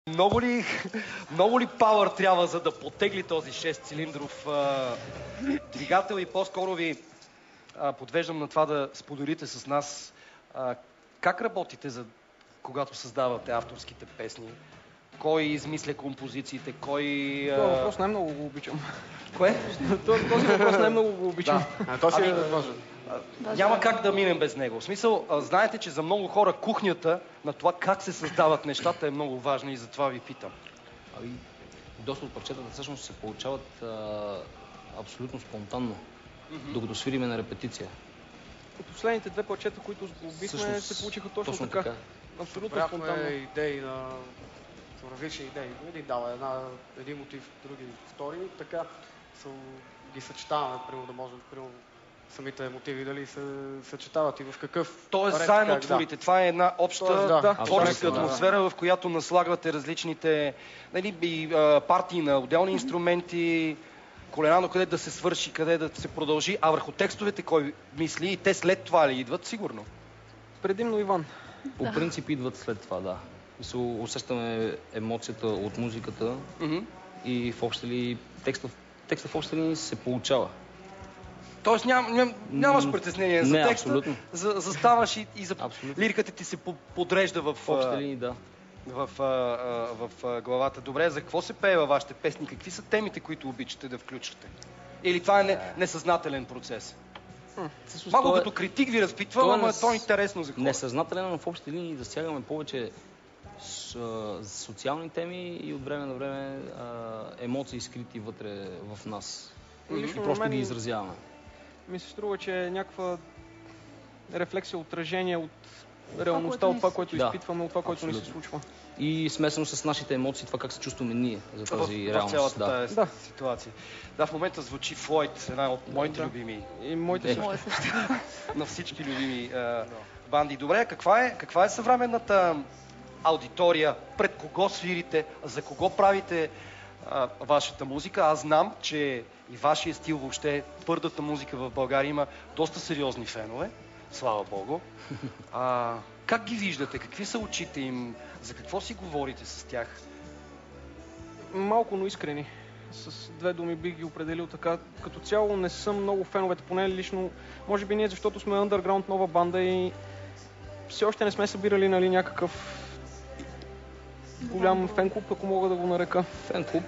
Много ли пауър трябва, за да потегли този 6-цилиндров двигател и по-скоро ви подвеждам на това да споделите с нас как работите, когато създавате авторските песни? Кой измисля композициите? Този въпрос най-много го обичам. Кое? Този въпрос най-много го обичам. Този е важен. Няма как да минем без него. В смисъл, знаете, че за много хора кухнята на това как се създават нещата е много важна и затова ви питам. Доста от парчетата всъщност се получават абсолютно спонтанно, докато свириме на репетиция. От последните две парчета, които убихме, се получиха точно така. Абсолютно спонтанно. Бяхме идеи на различни идеи. Един дава един мотив, други втори. Така ги съчетаваме, примерно да можем, самите мотиви дали се съчетават и в какъв Тоест ред, заедно творите. Това е една обща творческа да. атмосфера, в която наслагвате различните партии на отделни инструменти, колена, къде да се свърши, къде да се продължи, а върху текстовете кой мисли и те след това ли идват, сигурно? Предимно Иван. По принцип идват след това, да. Усещаме емоцията от музиката и в общи ли текста в общи ли се получава. Тоест нямаш притеснение за текста, абсолютно. заставаш и за Абсолютно. лириката ти се подрежда в общи линии, да. в главата. Добре, за какво се пее във вашите песни? Какви са темите, които обичате да включвате? Или това е несъзнателен процес? Малко като критик ви разпитвам, ама то е интересно за хората. Несъзнателен, но в общи линии засягаме повече социални теми и от време на време емоции скрити вътре в нас. И просто ги изразяваме. Ми се струва, че е някаква рефлексия, отражение от реалността, от това, което изпитваме, от това, което ни се случва. И смесено с нашите емоции, това как се чувстваме ние за тази реалност. В цялата тази ситуация. Да, в момента звучи Флойд, една от моите любими. И моите на всички любими банди. Добре, каква е съвременната аудитория? Пред кого свирите? За кого правите вашата музика? Аз знам, че и вашия стил, въобще твърдата музика в България има доста сериозни фенове. Слава Богу. Как ги виждате? Какви са очите им? За какво си говорите с тях? Малко, но искрени. С две думи бих ги определил така. Като цяло не съм много феновете, поне лично. Може би ние, защото сме underground нова банда и все още не сме събирали някакъв голям фен-клуб, ако мога да го нарека. Фен-клуб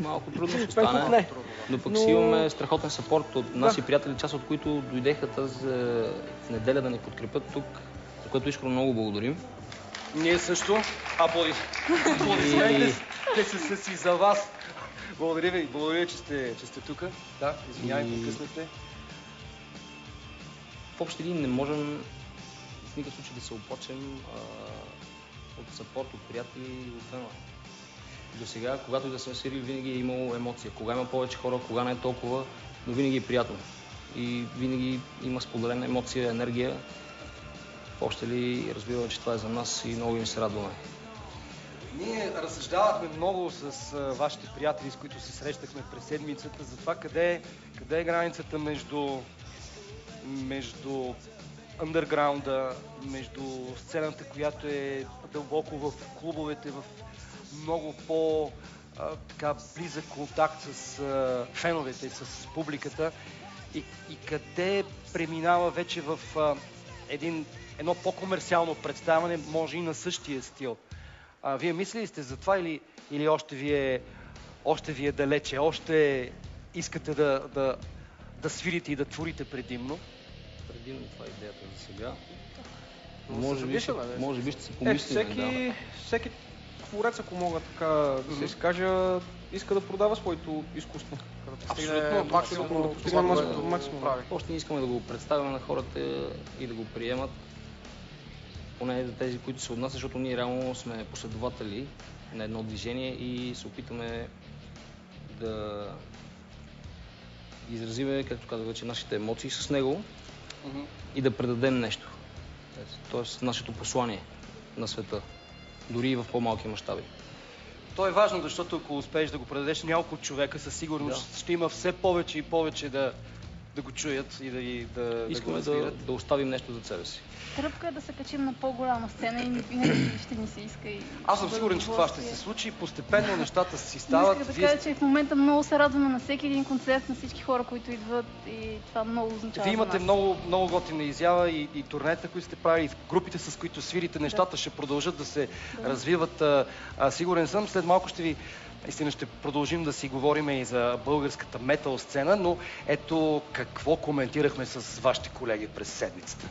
малко трудно ще стане, но пък си имаме страхотен съпорт от наши приятели, част от които дойдеха тази неделя да ни подкрепят тук, за което искрено много благодарим. Ние също. Аплодисменти те са си за вас. Благодаря ви, че сте тук. Да, извинявайте, къснете. В общи линии не можем в никакъв случай да се оплачем от съпорт, от приятели и от фенове. До сега, когато и да сме свирили, винаги е имало емоция. Кога има повече хора, кога не е толкова, но винаги е приятно. И винаги има споделена емоция, енергия. Още ли разбираме, че това е за нас и много им се радваме. Ние разсъждавахме много с вашите приятели, с които се срещахме през седмицата, за това къде е границата между андерграунда, между сцената, която е дълбоко в клубовете, в много близък контакт с феновете, с публиката и къде преминава вече в едно по-комерциално представяне, може и на същия стил. Вие мислили сте за това или още ви е далече, още искате да свирите и да творите предимно? Предимно това е идеята за сега. Може би ще се помислим. Всеки творец, ако мога така да се изкажа, иска да продава своето изкуство. Абсолютно, максимум. Още не искаме да го представяме на хората и да го приемат. Поне за тези, които се отнасят, защото ние реално сме последователи на едно движение и се опитаме да изразиме, както казах вече, нашите емоции с него и да предадем нещо. Тоест нашето послание на света, дори и в по-малки мащаби. То е важно, защото ако успееш да го предадеш няколко човека, със сигурност ще има все повече и повече да го чуят и да Искаме го разбират. да оставим нещо за себе си. Тръпка е да се качим на по-голяма сцена и винаги ще ни се иска и... Аз съм сигурен, че това ще се случи. Постепенно нещата си стават. Исках да кажа, че в момента много се радваме на всеки един концерт, на всички хора, които идват и това много означава. Вие имате за нас. много готина изява и турнета, които сте правили, и групите, с които свирите, нещата ще продължат да се развиват. Сигурен съм, след малко наистина ще продължим да си говорим и за българската метал сцена, но ето какво коментирахме с вашите колеги през седмицата.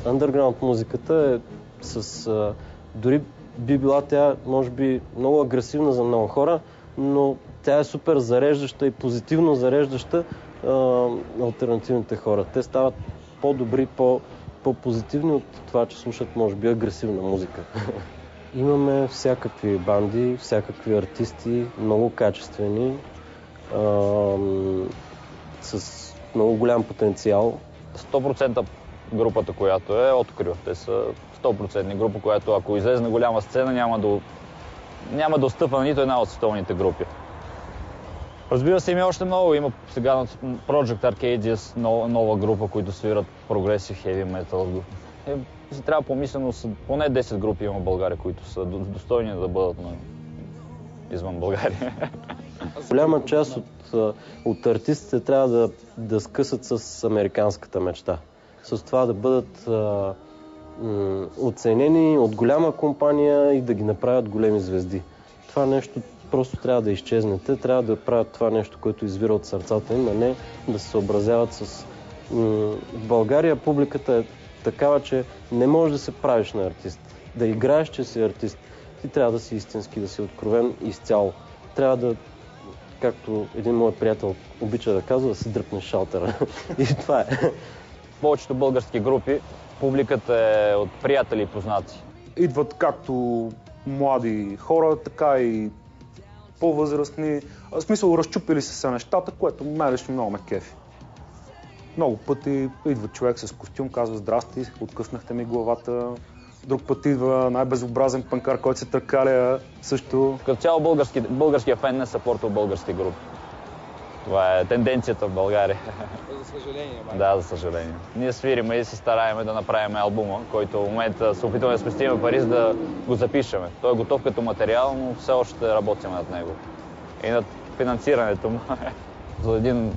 Underground музиката е дори би била тя, може би, много агресивна за много хора, но тя е супер зареждаща и позитивно зареждаща алтернативните хора. Те стават по-добри, по-позитивни от това, че слушат, може би, агресивна музика. Имаме всякакви банди, всякакви артисти, много качествени, с много голям потенциал. 100% групата, която е Открил. Те са 100% група, която ако излезе на голяма сцена, няма да отстъпва на нито една от световните групи. Разбира се, има още много. Има сега Project Arcadius, нова група, които свират прогресив, heavy metal. Трябва помислено, поне 10 групи има в България, които са достойни да бъдат извън България. Голяма част от артистите трябва да скъсат с американската мечта. С това да бъдат оценени от голяма компания и да ги направят големи звезди. Това нещо просто трябва да изчезне. Те трябва да правят това нещо, което извира от сърцата им, а не да се съобразяват с... В България публиката е такава, че не можеш да се правиш на артист. Да играеш, че си артист. Ти трябва да си истински, да си откровен изцяло. Трябва да, както един мой приятел обича да казва, да си дръпнеш шалтера. И това е. Повечето български групи, публиката е от приятели и познати. Идват както млади хора, така и по-възрастни. В смисъл, разчупили се нещата, което мен лично много ме кефи. Много пъти идва човек с костюм, казва здрасти, откъснахте ми главата. Друг път идва най-безобразен панкар, който се търкаля също. Като цяло българския фен не съпортва български групи. Това е тенденцията в България. За съжаление, май. Да, за съжаление. Ние свириме и се стараем да направим албума, който в момента се опитваме да спестим пари, за да го запишеме. Той е готов като материал, но все още работим над него. И над финансирането му. За един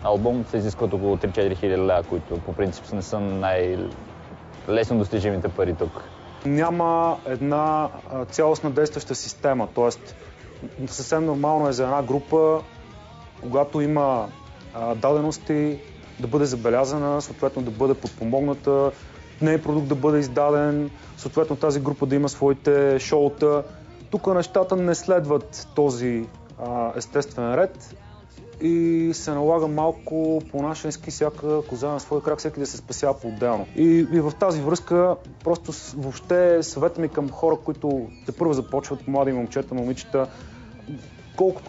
албум се изискват около 3-4 хиляди лева, които по принцип не са най-лесно достижимите пари тук. Няма една цялостна действаща система, т.е. съвсем нормално е за една група, когато има дадености, да бъде забелязана, съответно да бъде подпомогната, нейният продукт да бъде издаден, съответно тази група да има своите шоута. Тук нещата не следват този естествен ред и се налага малко по-нашенски всяка коза на свой крак, всеки да се спасява по-отделно. И в тази връзка просто въобще съвета ми към хора, които тепърва започват, млади момчета, момичета,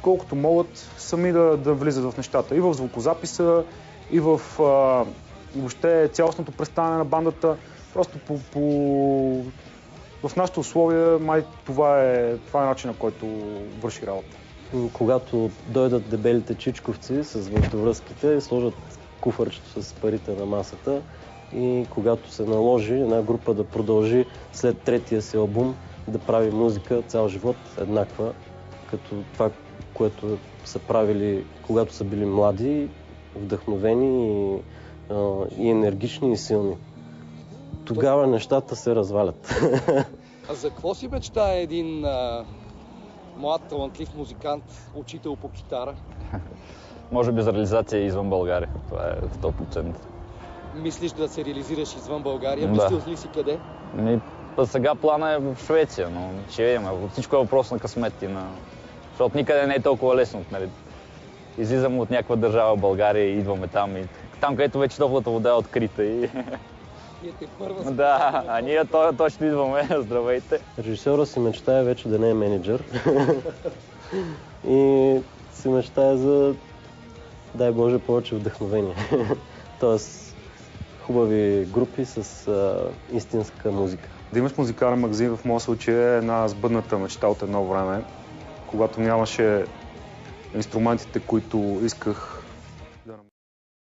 колкото могат сами да влизат в нещата. И в звукозаписа, и в въобще цялостното представяне на бандата. Просто в нашите условия май това е начинът, който върши работа. Когато дойдат дебелите чичковци с въртовръзките, сложат куфърчето с парите на масата и когато се наложи една група да продължи след третия си албум да прави музика цял живот еднаква, като това, което са правили, когато са били млади, вдъхновени и енергични и силни. Тогава нещата се развалят. А за какво си мечтае един млад, талантлив музикант, учител по китара? Може би за реализация извън България. Това е 100%. Мислиш да се реализираш извън България? Да. Мислил ли си къде? Сега плана е в Швеция, но ще видим. Всичко е въпрос на късмет и защото никъде не е толкова лесно. Нали? Излизаме от някаква държава в България и идваме там. И там, където вече топлата вода е открита. И... Да, а ние точно идваме. Здравейте. Режисьора си мечтае вече да не е менеджер. И си мечтае за, дай Боже, повече вдъхновение. Тоест, хубави групи с истинска музика. Да имаш музикален магазин в моя случай е една сбъдната мечта от едно време, когато нямаше инструментите, които исках